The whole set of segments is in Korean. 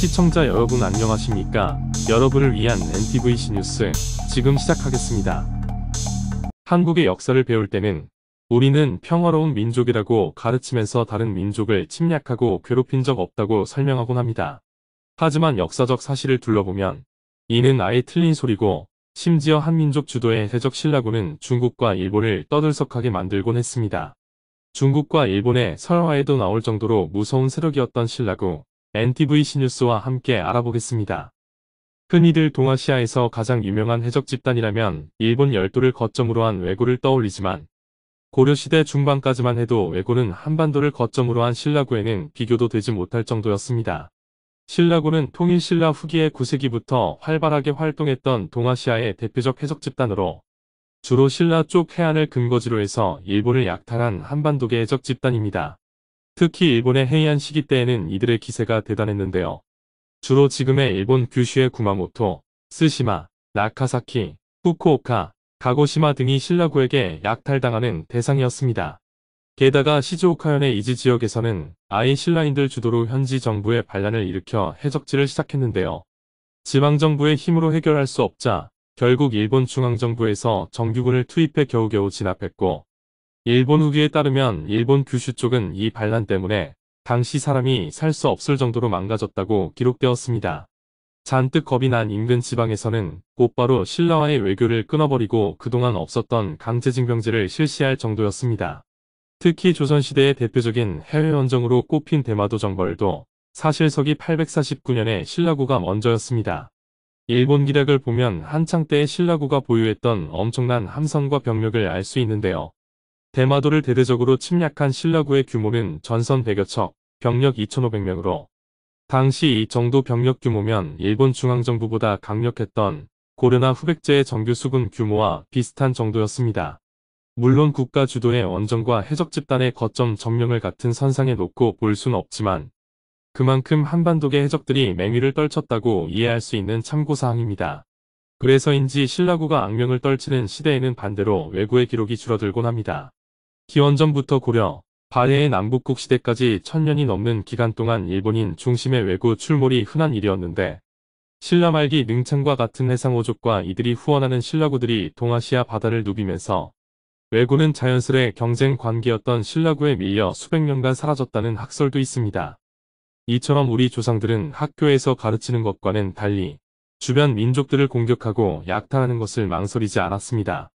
시청자 여러분 안녕하십니까? 여러분을 위한 NTVC 뉴스 지금 시작하겠습니다. 한국의 역사를 배울 때는 우리는 평화로운 민족이라고 가르치면서 다른 민족을 침략하고 괴롭힌 적 없다고 설명하곤 합니다. 하지만 역사적 사실을 둘러보면 이는 아예 틀린 소리고, 심지어 한민족 주도의 해적 신라군은 중국과 일본을 떠들썩하게 만들곤 했습니다. 중국과 일본의 설화에도 나올 정도로 무서운 세력이었던 신라국, NTVC 뉴스와 함께 알아보겠습니다. 흔히들 동아시아에서 가장 유명한 해적 집단이라면 일본 열도를 거점으로 한 왜구를 떠올리지만, 고려시대 중반까지만 해도 왜구는 한반도를 거점으로 한 신라구에는 비교도 되지 못할 정도였습니다. 신라구는 통일신라 후기의 9세기부터 활발하게 활동했던 동아시아의 대표적 해적 집단으로, 주로 신라 쪽 해안을 근거지로 해서 일본을 약탈한 한반도계 해적 집단입니다. 특히 일본의 해이한 시기 때에는 이들의 기세가 대단했는데요. 주로 지금의 일본 규슈의 구마모토, 스시마, 나카사키, 후쿠오카, 가고시마 등이 신라구에게 약탈당하는 대상이었습니다. 게다가 시즈오카현의 이지 지역에서는 아예 신라인들 주도로 현지 정부의 반란을 일으켜 해적질을 시작했는데요. 지방정부의 힘으로 해결할 수 없자 결국 일본 중앙정부에서 정규군을 투입해 겨우겨우 진압했고, 일본 후기에 따르면 일본 규슈 쪽은 이 반란 때문에 당시 사람이 살 수 없을 정도로 망가졌다고 기록되었습니다. 잔뜩 겁이 난 인근 지방에서는 곧바로 신라와의 외교를 끊어버리고 그동안 없었던 강제징병제를 실시할 정도였습니다. 특히 조선시대의 대표적인 해외 원정으로 꼽힌 대마도 정벌도 사실 서기 849년에 신라구가 먼저였습니다. 일본 기록을 보면 한창 때의 신라구가 보유했던 엄청난 함선과 병력을 알 수 있는데요. 대마도를 대대적으로 침략한 신라구의 규모는 전선 100여 척, 병력 2,500명으로 당시 이 정도 병력 규모면 일본 중앙정부보다 강력했던 고려나 후백제의 정규 수군 규모와 비슷한 정도였습니다. 물론 국가 주도의 원정과 해적 집단의 거점 점령을 같은 선상에 놓고 볼 순 없지만 그만큼 한반도계 해적들이 맹위를 떨쳤다고 이해할 수 있는 참고사항입니다. 그래서인지 신라구가 악명을 떨치는 시대에는 반대로 왜구의 기록이 줄어들곤 합니다. 기원전부터 고려, 발해의 남북국 시대까지 1000년이 넘는 기간 동안 일본인 중심의 왜구 출몰이 흔한 일이었는데, 신라 말기 능창과 같은 해상오족과 이들이 후원하는 신라구들이 동아시아 바다를 누비면서 왜구는 자연스레 경쟁 관계였던 신라구에 밀려 수백 년간 사라졌다는 학설도 있습니다. 이처럼 우리 조상들은 학교에서 가르치는 것과는 달리 주변 민족들을 공격하고 약탈하는 것을 망설이지 않았습니다.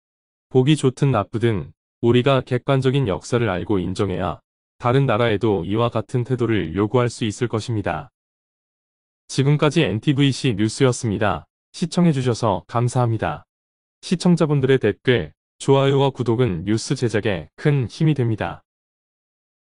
보기 좋든 나쁘든 우리가 객관적인 역사를 알고 인정해야 다른 나라에도 이와 같은 태도를 요구할 수 있을 것입니다. 지금까지 NTVC 뉴스였습니다. 시청해주셔서 감사합니다. 시청자분들의 댓글, 좋아요와 구독은 뉴스 제작에 큰 힘이 됩니다.